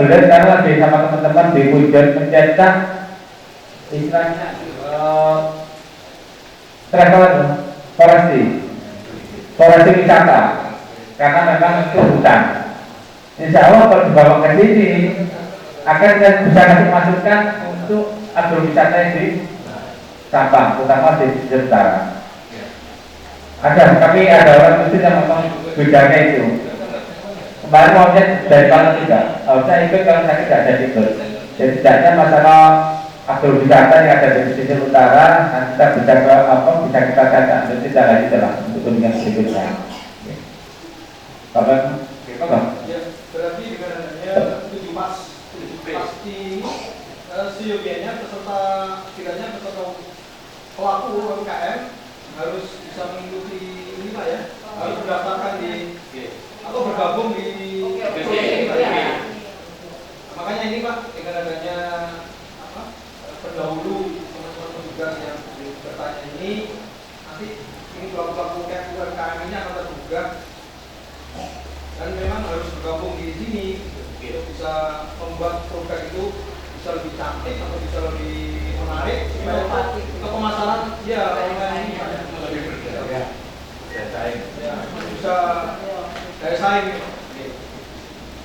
alhamdulillah sekarang lagi sama teman-teman di Pujon mencetak istilahnya travel foresti wisata, karena memang itu hutan. Insya Allah kalau dibawa ke sini akan bisa kasih masukan untuk agrowisata di Sampang, terutama di pesisir utara. Tapi ada orang mesti yang ngomong bedanya itu. Kemarin maunya dari mana tidak, saya ikut kalau saya tidak ada ikut. Jadi tidaknya masalah agrowisata yang ada di pesisir utara, nanti kita bisa ke apa, bisa kita catat, nanti kita lagi telah untuk dunia berikutnya. Bapak, berarti dengan adanya 7 pasti seyogianya peserta tidaknya peserta pelaku UMKM harus bisa mengikuti ini Pak ya, harus berdaftarkan di atau bergabung di ini Pak ya. Makanya ini Pak, dengan adanya pendahulu teman-teman petugas yang bertanya ini, nanti ini pelaku UMKM ini akan tergugah dan memang harus bergabung di sini untuk bisa membuat produk itu bisa lebih cantik atau bisa lebih menarik supaya untuk pemasaran ya online ini lebih berdaya bisa daya saing.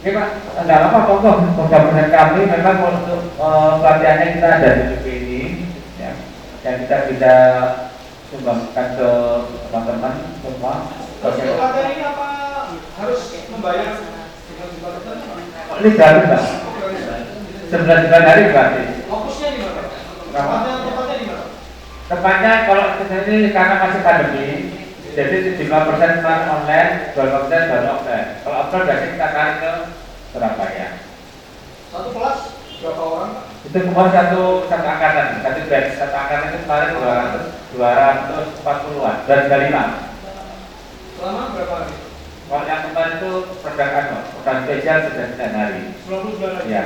Oke Pak, enggak apa pokok penggabungan kami memang untuk pelatihannya kita ada di DP ini ya, yang kita bisa sumbangkan ke teman-teman semua. Pelatihan ini apa harus membayar dengan juta tertentu? Ini gratis Pak, 9 hari gratis. Fokusnya di mana? Tempatnya di mana? Tempatnya kalau ini karena masih pandemi, jadi 75% online, 20% baru offline. Kalau offline berarti kita tarik ke Surabaya. Satu kelas berapa orang? Itu cuma satu angkatan, satu angkatan itu kemarin 240-an, 235. Selama berapa hari? Kalau yang kemarin itu program spesial sudah 9 hari. 99 hari. Ya.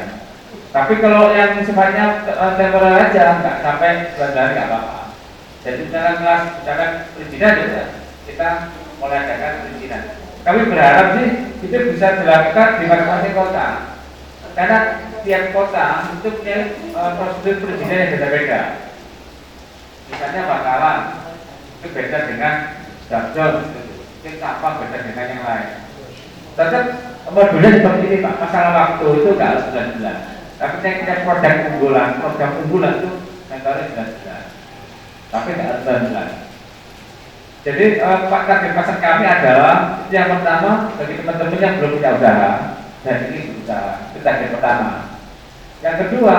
Tapi kalau yang sifatnya temporer aja, nggak sampai 9 hari nggak apa-apa. Jadi misalkan perizinan ya, kita mulai adakan perizinan. Kami berharap sih itu bisa dilakukan di masing-masing kota. Karena tiap kota itu punya prosedur perizinan yang beda-beda. Misalnya Bakalan itu beda dengan Darjon, mungkin apa beda dengan yang lain. Tetap modulnya seperti ini Pak, masalah waktu itu nggak harus 9 bulan. Tapi kita program unggulan itu mentornya 9 bulan. Tapi nggak harus 9 bulan. Jadi target pasar kami adalah yang pertama bagi teman-teman yang belum punya usaha dan ini berusaha, itu target pertama. Yang kedua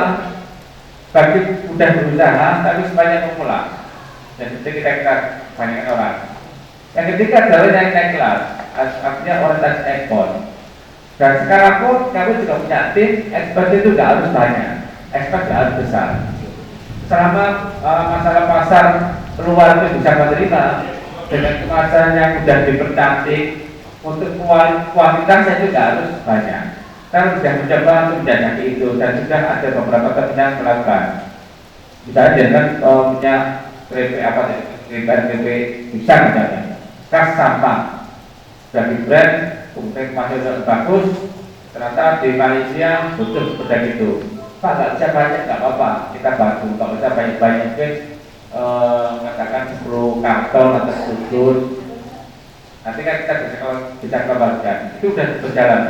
bagi udah berusaha tapi sebanyak pemula, dan itu kita banyak orang. Yang ketiga adalah yang naik kelas, artinya orientasi ekspor. Dan sekarang pun kami juga punya tim ekspor itu tidak harus banyak, ekspor tidak harus besar. Selama masalah pasar luar itu bisa menerima dengan kemasan yang sudah dipercantik, untuk kualitasnya juga harus banyak. Kita sudah mencoba untuk menjajaki itu dan sudah ada beberapa teman yang melakukan. Misalnya dengan punya PP bisa misalnya kas sampah dari brand untuk masih bagus, ternyata di Malaysia butuh seperti itu. Pak nggak bisa banyak nggak apa-apa, kita bantu. Kalau bisa banyak-banyak mungkin mengatakan 10 karton atau 10 nanti kan kita bisa kembalikan. Itu sudah berjalan.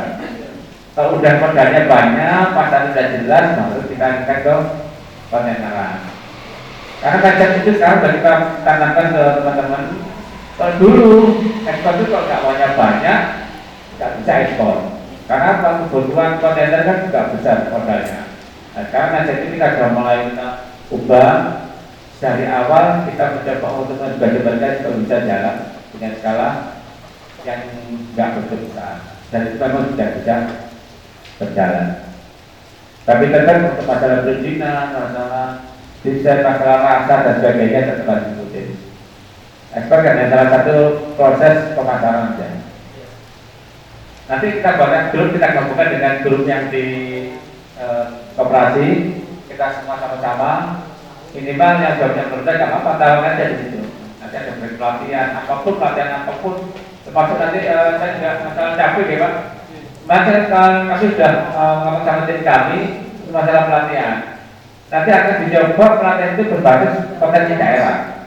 Kalau udah modalnya banyak, pasar sudah jelas, baru kita angkat ke konteneran. Karena konsep itu sekarang sudah kita tanamkan ke teman-teman. Kalau dulu ekspor itu kalau nggak banyak, nggak bisa ekspor. Karena kebutuhan kontainer kan juga besar modalnya. Nah, sekarang konsep ini kita sudah mulai kita ubah. Dari awal kita mencoba untuk mencoba kalau bisa jalan dengan skala yang nggak begitu besar. Dan itu memang tidak bisa berjalan. Tapi tetap untuk masalah perizinan, masalah desain, masalah rasa dan sebagainya tetap harus diikuti. Ekspor kan salah satu proses pemasaran saja. Nanti kita bahkan grup kita gabungkan dengan grup yang di koperasi, kita semua sama-sama minimal yang jawabnya berbeda nggak apa-apa, tahu aja di situ. Nanti ada pelatihan apapun, termasuk nanti saya juga masalah capek ya Pak. Kalau kami sudah ngomong sama tim kami masalah pelatihan. Nanti akan dicoba pelatihan itu berbasis potensi daerah.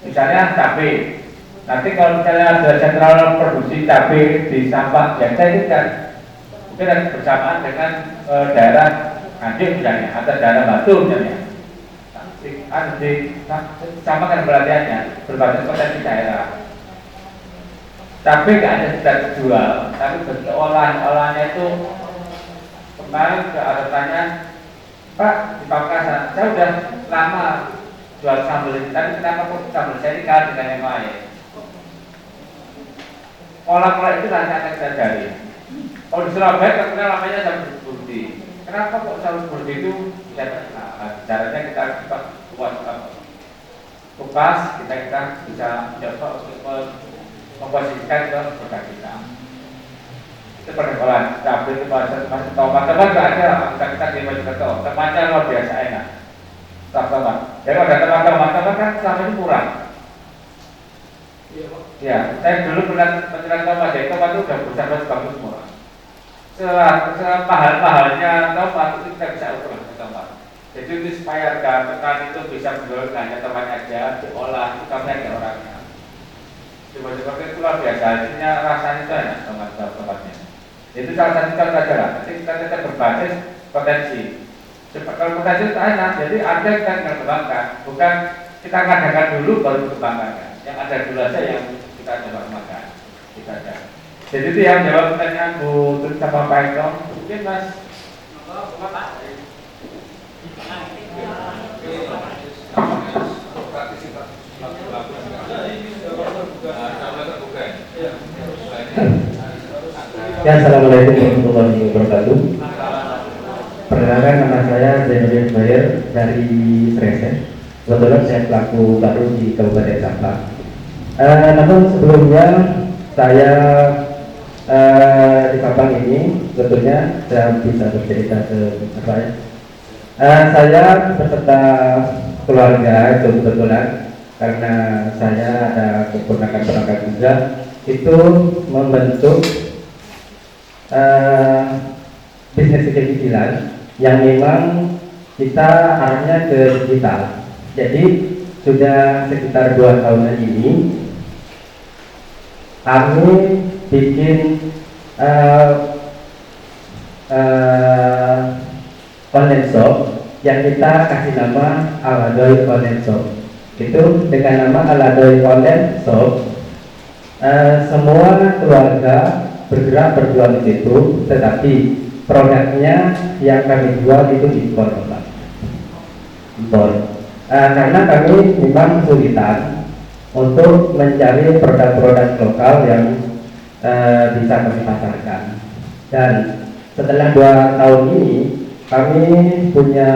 Misalnya cabai. Nanti kalau misalnya ada sentral produksi cabai di sampah biasa itu kan mungkin ada bersamaan dengan daerah Anjing misalnya atau daerah Batu misalnya. Sama kan pelatihannya berbasis potensi daerah. Tapi nggak ada kita jual, tapi bentuk olahnya itu kemarin ada tanya, Pak di Pamekasan, saya udah lama jual sambal ini, tapi kenapa kok sambal saya ini kalah dengan yang lain? Pola-pola itu nanti akan kita cari. Kalau di Surabaya terkenal namanya sambal burdi. Kenapa kok sambal burdi itu? Caranya kita kupas, kita bisa mencoba untuk memposisikan ke produk kita. Itu perkembangan cabai itu masih tomat juga ada. Kita di Mojokerto, temannya luar biasa enak. Tomat. Jadi ada teman-teman kan selama ini kurang. Ya, saya dulu pernah mencari tomat, jadi tomat itu sudah besar bagus semua. Semahal-mahalnya tomat itu kita bisa ukur tomat. Jadi itu supaya harga petani itu bisa menjual hanya tomat aja, diolah, itu kami ada orangnya. Coba-coba itu luar biasa, artinya rasanya itu enak tomatnya. Itu salah satu contoh aja lah. Nanti kita berbasis potensi. Kalau potensi itu enak, jadi ada kita kembangkan, bukan kita ngadakan dulu baru kembangkan. Yang ada dulu aja yang kita coba kembangkan. Kita ada. Jadi itu yang jawab pertanyaan Bu Tun sama Pak Eko. Mungkin Mas. Ya, assalamualaikum warahmatullahi wabarakatuh. Perkenalkan, nama saya Zainuddin Zubair dari Sresen. Kebetulan saya pelaku baru di Kabupaten Sampang. Namun sebelumnya saya di Sampang ini sebetulnya saya bisa bercerita saya beserta keluarga itu kebetulan karena saya ada keponakan-ponakan juga itu membentuk bisnis kecil-kecilan yang memang kita arahnya ke digital. Jadi sudah sekitar 2 tahunan ini kami bikin online shop yang kita kasih nama Aladoy Online Shop. Itu dengan nama Aladoy Online Shop, semua keluarga bergerak berjual di situ, tetapi produknya yang kami jual itu impor, Pak. Impor. Karena kami memang kesulitan untuk mencari produk-produk lokal yang bisa kami pasarkan. Dan setelah 2 tahun ini kami punya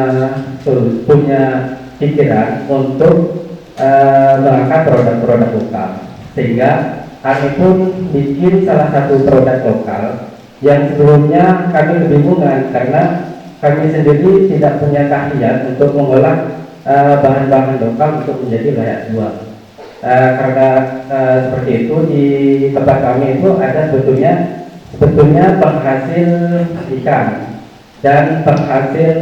pikiran untuk mengangkat produk-produk lokal, sehingga kami pun bikin salah satu produk lokal yang sebelumnya kami kebingungan karena kami sendiri tidak punya keahlian untuk mengolah bahan-bahan lokal untuk menjadi layak jual. Karena seperti itu di tempat kami itu ada sebetulnya penghasil ikan dan penghasil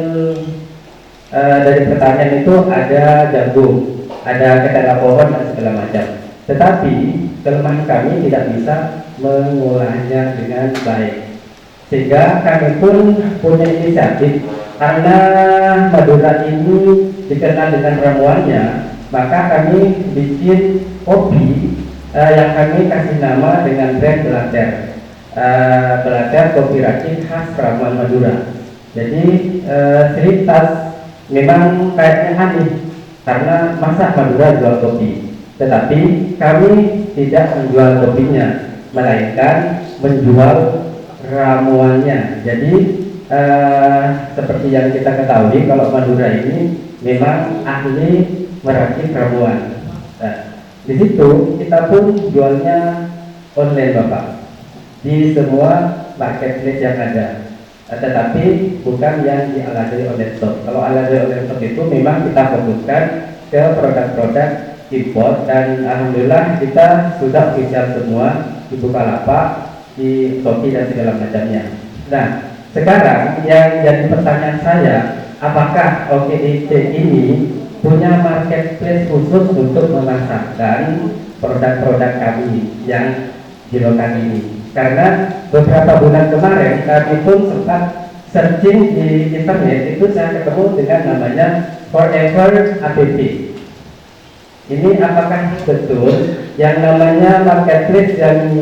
dari pertanian itu ada jagung, ada ketela pohon dan segala macam. Tetapi kelemahan kami tidak bisa mengolahnya dengan baik, sehingga kami pun punya inisiatif. Karena Madura ini dikenal dengan ramuannya, maka kami bikin kopi yang kami kasih nama dengan brand Belajar kopi racik khas ramuan Madura. Jadi cerita memang kayaknya aneh karena masa Madura jual kopi, tetapi kami tidak menjual kopinya, melainkan menjual ramuannya. Jadi seperti yang kita ketahui, kalau Madura ini memang ahli meracik ramuan. Nah, di situ kita pun jualnya online, Bapak, di semua marketplace yang ada. Tetapi bukan yang di Aladoy Online Shop. Kalau Aladoy Online Shop itu memang kita fokuskan ke produk-produk impor, dan alhamdulillah kita sudah official semua di Bukalapak, di Shopee dan segala macamnya. Nah, sekarang yang jadi pertanyaan saya, apakah OKIC ini punya marketplace khusus untuk memasarkan produk-produk kami yang di lokal ini? Karena beberapa bulan kemarin kami pun sempat searching di internet, itu saya ketemu dengan namanya Forever APP. Ini apakah betul yang namanya marketplace yang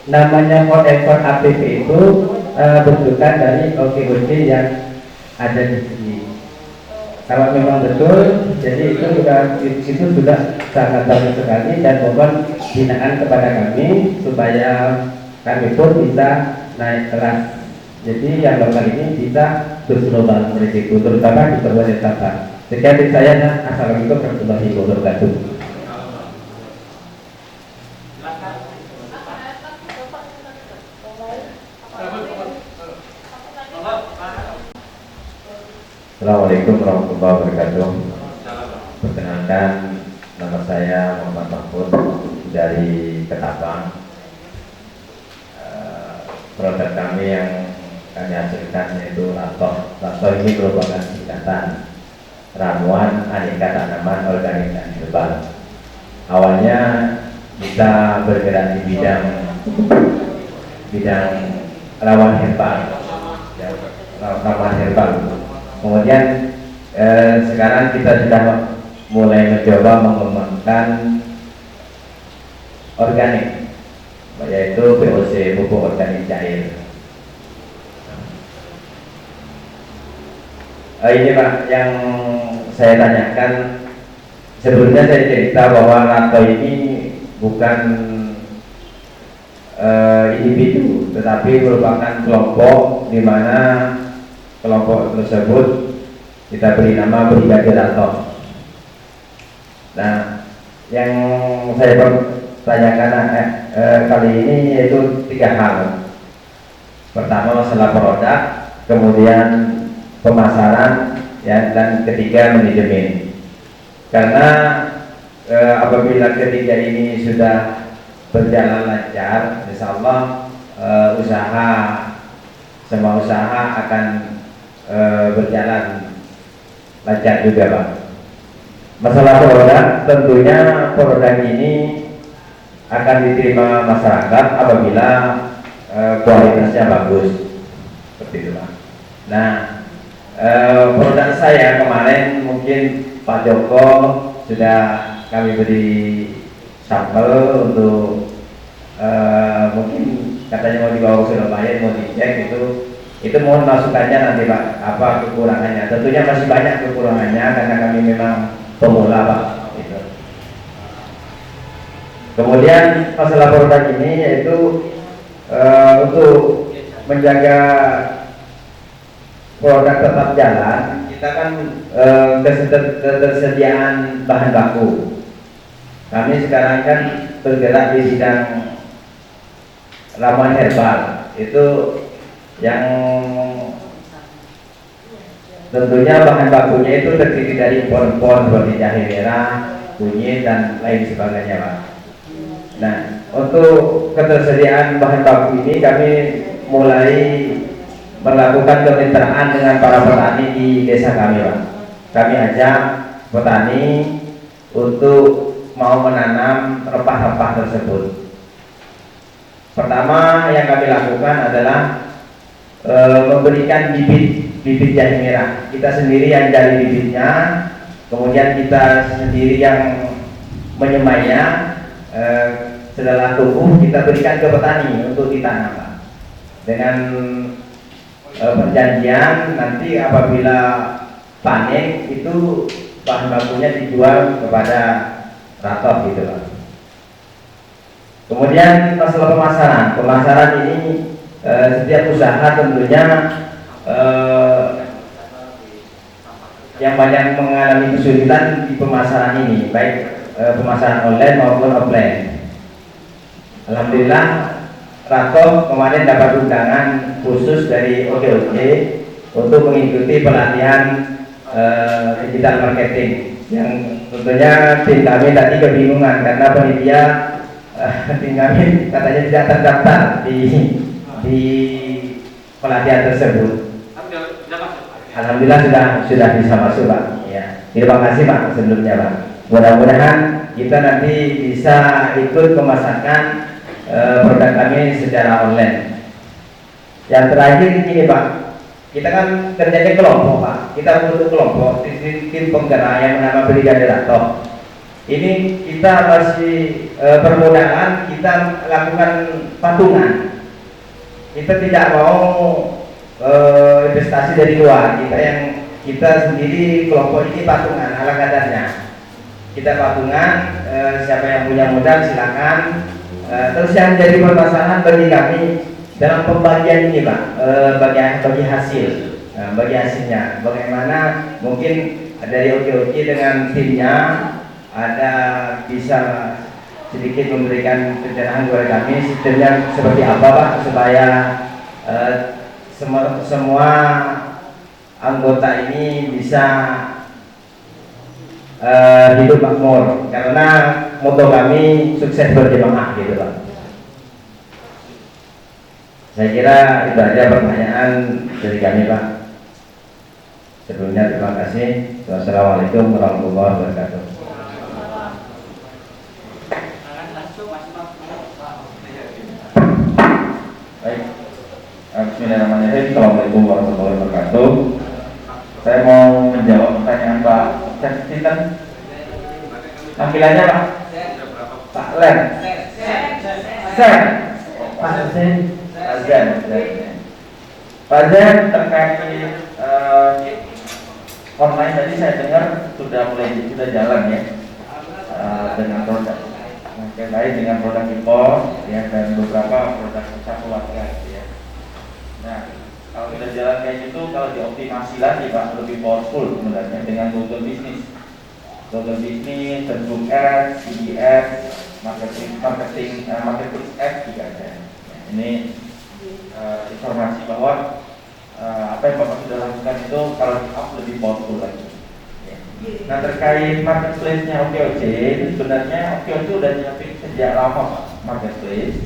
namanya Forever APP itu bentukan dari OKOC yang ada di sini? Kalau memang betul, jadi itu sudah sangat bagus sekali, dan mohon binaan kepada kami supaya kami pun bisa naik kelas. Jadi yang lokal ini bisa global berisiko, terutama di berbagai tempat. Sekian dari saya, assalamualaikum warahmatullahi wabarakatuh. Assalamualaikum warahmatullahi wabarakatuh. Perkenalkan, nama saya Muhammad Mahfud dari Ketapang. Produk kami yang kami hasilkan yaitu Rato. Rato ini merupakan singkatan ramuan aneka tanaman organik dan herbal. Awalnya kita bergerak di bidang ramuan herbal, Kemudian sekarang kita sudah mulai mencoba mengembangkan organik, yaitu POC, pupuk organik cair. Ini Pak yang saya tanyakan. Sebelumnya saya cerita bahwa Rato ini bukan individu, tetapi merupakan kelompok, di mana kelompok tersebut kita beri nama Brigade Rato. Nah, yang saya tanyakan kali ini yaitu 3 hal. Pertama, masalah produk, kemudian pemasaran, ya, dan ketiga manajemen. Karena apabila ketiga ini sudah berjalan lancar, insya Allah semua usaha akan berjalan lancar juga, Pak. Masalah produk, tentunya produk ini akan diterima masyarakat apabila kualitasnya bagus, seperti itu, Pak. Nah, produk saya kemarin mungkin Pak Joko sudah kami beri sampel untuk mungkin katanya mau dibawa ke Surabaya, mau dicek itu mohon masukannya nanti Pak, apa kekurangannya. Tentunya masih banyak kekurangannya karena kami memang pemula, Pak, gitu. Kemudian masalah produk ini yaitu untuk menjaga produk tetap jalan, kita kan ketersediaan bahan baku. Kami sekarang kan bergerak di bidang ramuan herbal, itu yang tentunya bahan bakunya itu terdiri dari impor-impor seperti jahe merah, kunyit, dan lain sebagainya, Pak. Nah, untuk ketersediaan bahan baku ini kami mulai melakukan kemitraan dengan para petani di desa kami, Pak. Kami ajak petani untuk mau menanam rempah-rempah tersebut. Pertama yang kami lakukan adalah memberikan bibit jahe merah. Kita sendiri yang cari bibitnya, kemudian kita sendiri yang menyemainya. Setelah tumbuh kita berikan ke petani untuk ditanam, Pak. Dengan perjanjian nanti apabila panen itu bahan bakunya dijual kepada Rato, gitu, Pak. Kemudian masalah pemasaran ini setiap usaha tentunya yang banyak mengalami kesulitan di pemasaran ini, baik pemasaran online maupun offline. Alhamdulillah Rato kemarin dapat undangan khusus dari OKOC untuk mengikuti pelatihan digital marketing, yang tentunya tim kami tadi kebingungan karena panitia tim kami katanya tidak terdaftar di pelatihan tersebut. Alhamdulillah sudah bisa masuk Pak. Ya, terima kasih Pak sebelumnya Pak. Mudah-mudahan kita nanti bisa ikut memasarkan produk kami secara online. Yang terakhir ini Pak, kita kan kerjanya kelompok Pak. Kita bentuk kelompok tim penggerak yang bernama Brigade Lato. Ini kita masih permudahan, kita lakukan patungan. Kita tidak mau investasi dari luar. Kita sendiri kelompok ini patungan ala kadarnya. Kita patungan, siapa yang punya modal silakan. Terus yang jadi permasalahan bagi kami dalam pembagian ini Pak, bagi hasil, bagi hasilnya. Bagaimana mungkin dari OKOK dengan timnya ada bisa sedikit memberikan pencerahan kepada kami sistemnya seperti apa Pak, supaya semua anggota ini bisa hidup makmur, karena moto kami sukses berjamaah gitu Pak. Saya kira itu aja pertanyaan dari kami Pak. Sebelumnya terima kasih. Wassalamualaikum warahmatullahi wabarakatuh. Baik. Bismillahirrahmanirrahim. Assalamualaikum warahmatullahi wabarakatuh. Saya mau menjawab pertanyaan Pak Sinten. Tampilannya Pak? Pak Len. Sen. Pak Zen. Pak Zen terkait online tadi saya dengar sudah jalan ya dengan produk. Terkait dengan produk impor ya, dan beberapa produk usaha keluarga ya. Nah, kalau sudah jalan kayak gitu, kalau dioptimasi lagi Pak, lebih powerful sebenarnya dengan Google Business, Facebook Ads, CDS, marketing ads juga ada. Ini informasi bahwa apa yang Bapak sudah lakukan itu kalau di-up lebih powerful lagi. Nah, terkait marketplace-nya OKOC, sebenarnya OKOC sudah nyiapin sejak lama Pak marketplace.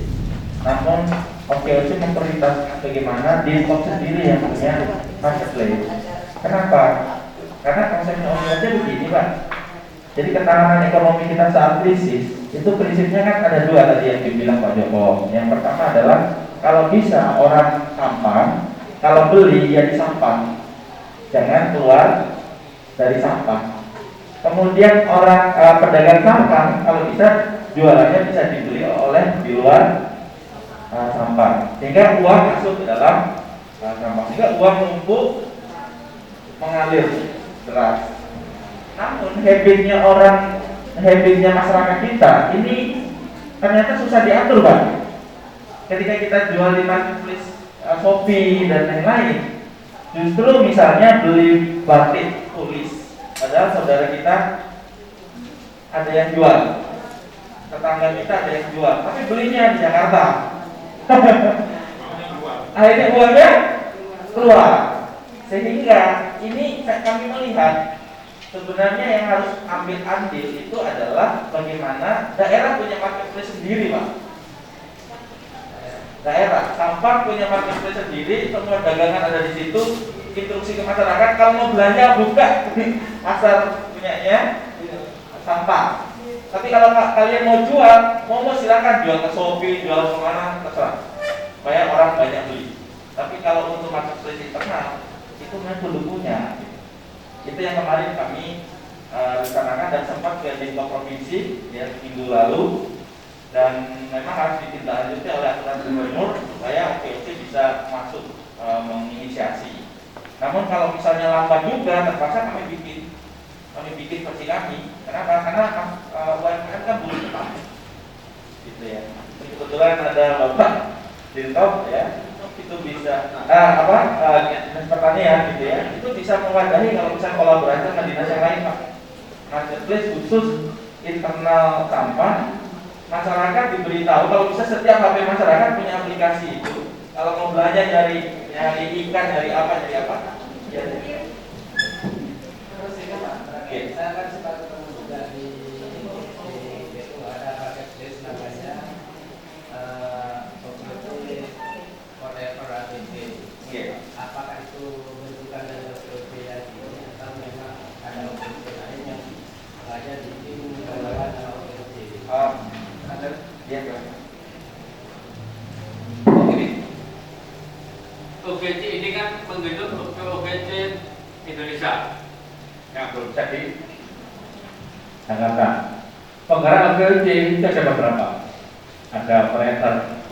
Namun OKOC memprioritaskan bagaimana di top sendiri yang punya marketplace. Kenapa? Karena konsepnya OKOC begini Pak. Jadi ketahanan ekonomi kita saat krisis, itu prinsipnya kan ada dua tadi yang dibilang Pak Joko. Yang pertama adalah kalau bisa orang sampah, kalau beli ya di sampah, jangan keluar dari sampah. Kemudian orang pedagang sampah kalau bisa jualannya bisa dibeli oleh di luar sampah, sehingga uang masuk ke dalam sampah, sehingga uang numpuk mengalir deras. Namun habitnya masyarakat kita ini ternyata susah diatur Pak. Ketika kita jual di marketplace Shopee dan lain-lain, justru misalnya beli batik tulis, padahal saudara kita ada yang jual, tetangga kita ada yang jual, tapi belinya di Jakarta. Akhirnya uangnya keluar. Sehingga ini kami melihat sebenarnya yang harus ambil andil itu adalah bagaimana daerah punya marketplace sendiri Pak. Daerah sampah punya marketplace sendiri, semua dagangan ada di situ. Instruksi ke masyarakat kalau mau belanja buka pasar punyanya sampah. Tapi kalau kalian mau jual, mau silakan jual ke Shopee, jual ke mana terserah, supaya orang banyak beli. Tapi kalau untuk marketplace internal itu memang pendukungnya. Itu yang kemarin kami rencanakan dan sempat ke Dinkop Provinsi ya, minggu lalu, dan memang harus ditindaklanjuti oleh aturan gubernur supaya OKOC bisa masuk menginisiasi. Namun kalau misalnya lambat juga, terpaksa kami bikin versi kami. Kenapa? Karena UMKM kan butuh tetap, gitu ya. Kebetulan ada Bapak Dinkop ya, itu bisa dinas pertanian gitu ya, itu bisa mewadahi kalau bisa kolaborasi dengan dinas yang lain Pak. Marketplace khusus internal sampah, masyarakat diberitahu kalau bisa setiap HP masyarakat punya aplikasi itu. Kalau mau belanja nyari ikan, nyari apa ya. Terus ini Pak, saya kan sempat ketemu juga di ada marketplace namanya OGC ini kan menghitung OGC Indonesia yang belum bisa ditangkapkan. Penggerak OGC itu ada beberapa. Ada operator,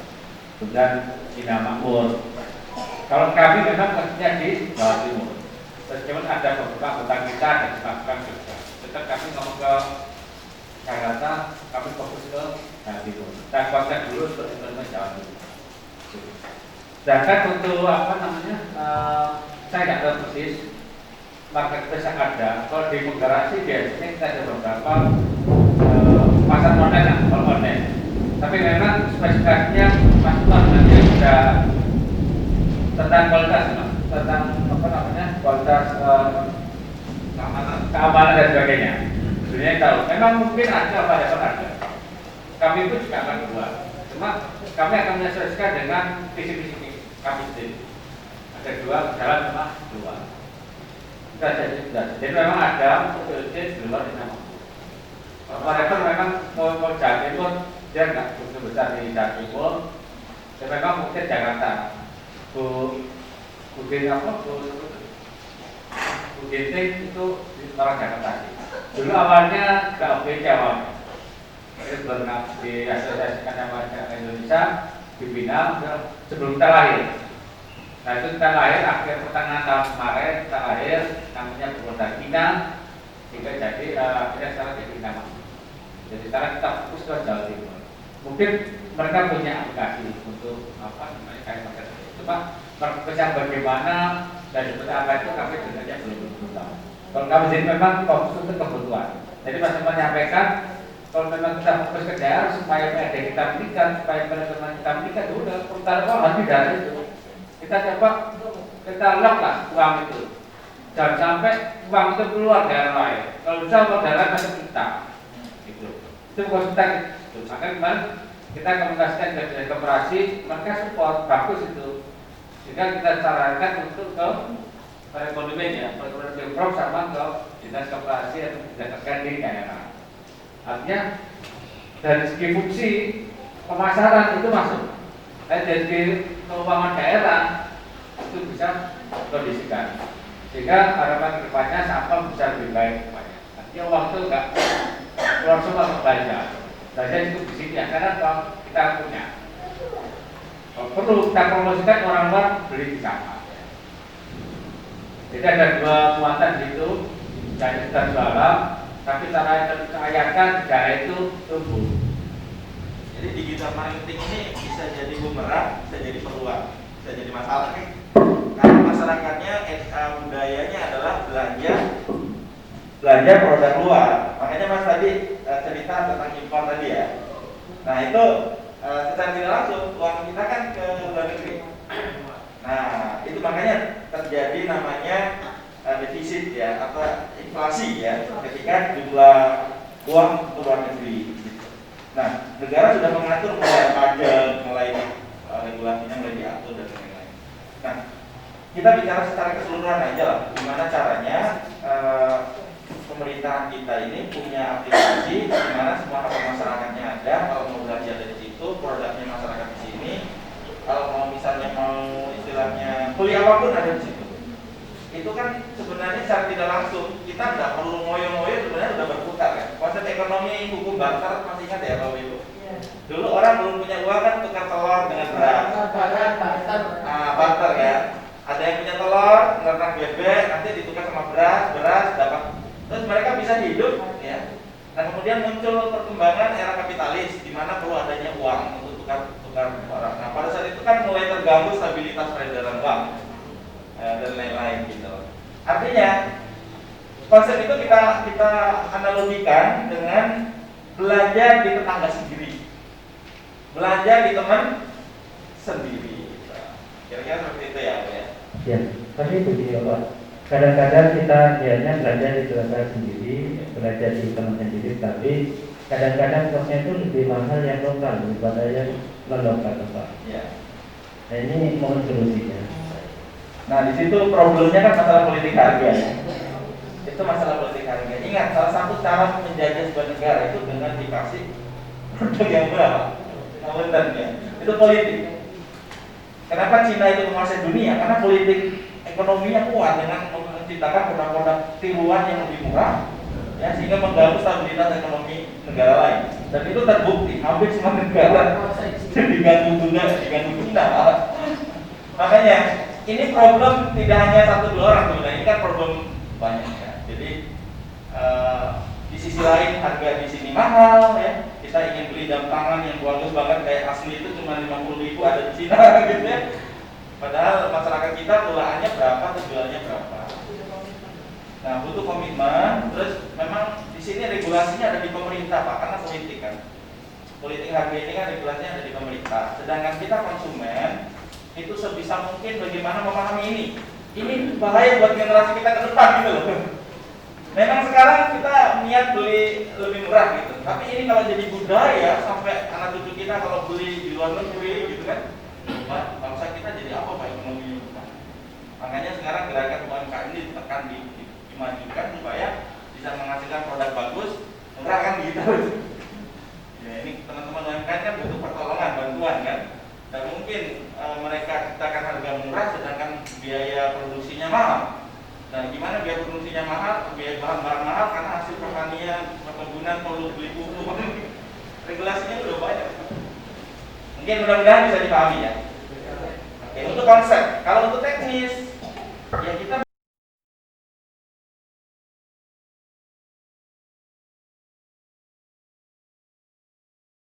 kemudian Cina Makmur. Kalau kami memang kerjanya di Jawa Timur. Meskipun ada beberapa anggota kita dan dilakukan juga. Tetap kami ngomong ke Jakarta, kami fokus ke Jawa Timur. Dan konsep dulu untuk Indonesia Jawa Timur. Sedangkan untuk apa namanya, saya nggak tahu persis marketplace yang ada. Kalau di penggerak sih biasanya kita ada beberapa pasar online, kalau online. Tapi memang spesifikasinya masukkan nanti sudah tentang kualitas, tentang apa namanya, kualitas keamanan dan sebagainya. Sebenarnya tahu. Memang mungkin ada ada. Kami pun juga akan buat. Cuma kami akan menyesuaikan dengan visi-visi kami sendiri. Ada dua jalan, memang dua. Jadi memang ada OGC di luar Jawa. Mereka memang mau Jawa Timur, dia nggak begitu besar di Jawa Timur. Dan memang mungkin Jakarta. Bu Ginting itu di orang Jakarta. Dulu awalnya nggak OGC awalnya. Itu belum diasosiasikan sama Indonesia, dibina sebelum kita lahir. Nah itu kita lahir akhir pertengahan tahun kemarin, kita lahir namanya Produk Cina, sehingga jadi akhirnya sekarang jadi nama. Jadi sekarang kita fokus ke Jawa Timur. Mungkin mereka punya aplikasi untuk apa namanya kayak market. Cuma marketplace bagaimana dan seperti apa itu kami sebenarnya belum tahu. Kalau kami sendiri memang fokus untuk kebutuhan. Jadi Mas menyampaikan kalau memang kita fokus ke daerah supaya PD kita berikan, supaya teman kita berikan, udah pertama harus dari itu. Kita coba kita lock lah uang itu. Jangan sampai uang itu keluar dari lain. Kalau bisa keluar dari lain masuk kita. Gitu. Itu bukan kita. Maka kemarin kita komunikasikan dengan koperasi, mereka support bagus itu. Sehingga kita sarankan untuk ke perekonomian ya, perekonomian Pemprov sama ke dinas koperasi atau dinas terkait di daerah. Artinya dari segi fungsi pemasaran itu masuk. Dari segi keuangan daerah itu bisa kondisikan. Sehingga harapan kedepannya sampah bisa lebih baik. Artinya uang itu enggak keluar semua ke belanja. Belanja itu di sini ya, karena kalau kita punya. Kalau perlu kita promosikan orang-orang beli di sana. Jadi ada dua muatan di situ, dan kita jualan, tapi cara yang dicairkan daerah itu tumbuh. Jadi digital marketing ini bisa jadi bumerang, bisa jadi peluang, bisa jadi masalah. Karena masyarakatnya budayanya adalah belanja produk luar. Makanya Mas tadi cerita tentang impor tadi ya. Nah itu secara tidak langsung uang kita kan ke luar negeri. Nah itu makanya terjadi namanya defisit ya atau inflasi ya ketika jumlah uang ke luar negeri. Nah negara sudah mengatur mulai pajak, mulai regulasinya mulai diatur dan lain-lain. Nah kita bicara secara keseluruhan aja lah, gimana caranya pemerintahan kita ini punya aplikasi di mana semua hak masyarakatnya ada. Kalau mau belanja dari situ, produknya masyarakat di sini. Kalau mau misalnya mau istilahnya beli apapun ada di situ. Itu kan sebenarnya secara tidak langsung kita nggak perlu ngoyo-ngoyo sebenarnya sudah berputar ya. Konsep ekonomi hukum barter masih ingat ya Bapak Ibu? Dulu orang belum punya uang kan tukar telur dengan beras. Barter ya. Ada yang punya telur, ternak bebek, nanti ditukar sama beras dapat. Terus mereka bisa hidup ya. Nah kemudian muncul perkembangan era kapitalis di mana perlu adanya uang untuk tukar barang. Nah pada saat itu kan mulai terganggu stabilitas peredaran uang dan lain-lain gitu. Artinya konsep itu kita analogikan dengan belanja di tetangga sendiri, belanja di teman sendiri. Kira-kira seperti itu ya, Pak ya. Ya, tapi begini Pak. Kadang-kadang kita lihatnya belanja di tetangga sendiri, belanja di teman sendiri, tapi kadang-kadang kosnya itu lebih mahal yang lokal daripada yang non lokal Pak. Ya. Nah ini mohon solusinya. Nah di situ problemnya kan masalah politik harga. Itu masalah politik harga. Ingat salah satu cara menjajah sebuah negara itu dengan dikasih produk yang berapa, ya. Itu politik. Kenapa Cina itu menguasai dunia? Karena politik ekonominya kuat dengan menciptakan produk-produk tiruan yang lebih murah, ya, sehingga mengganggu stabilitas ekonomi negara lain. Dan itu terbukti, hampir semua negara digantung Cina. Makanya ini problem tidak hanya satu dua orang sebenarnya, ini kan problem banyak ya. Jadi di sisi lain harga di sini mahal ya. Kita ingin beli jam tangan yang bagus banget kayak asli itu cuma 50.000 ada di Cina gitu ya. Padahal masyarakat kita tulaannya berapa, jualnya berapa. Nah, butuh komitmen. Terus memang di sini regulasinya ada di pemerintah Pak, karena politik kan. Politik harga ini kan regulasinya ada di pemerintah. Sedangkan kita konsumen itu sebisa mungkin bagaimana memahami ini. Ini bahaya buat generasi kita ke depan gitu loh. Memang sekarang kita niat beli lebih murah gitu, tapi ini kalau jadi budaya sampai anak cucu kita kalau beli di luar negeri gitu kan, bangsa kita jadi apa Pak ekonomi? Makanya sekarang gerakan UMKM ini ditekan dimajukan supaya bisa menghasilkan produk bagus, murah kan gitu. Ya ini teman-teman UMKM kan butuh pertolongan, bantuan kan. Dan mungkin mereka ciptakan harga murah sedangkan biaya produksinya mahal. Nah, gimana biaya produksinya mahal, biaya bahan-bahan mahal karena hasil pertanian, perkebunan perlu beli pupuk. Regulasinya udah banyak. Mungkin mudah-mudahan bisa dipahami ya. Oke, untuk konsep, kalau untuk teknis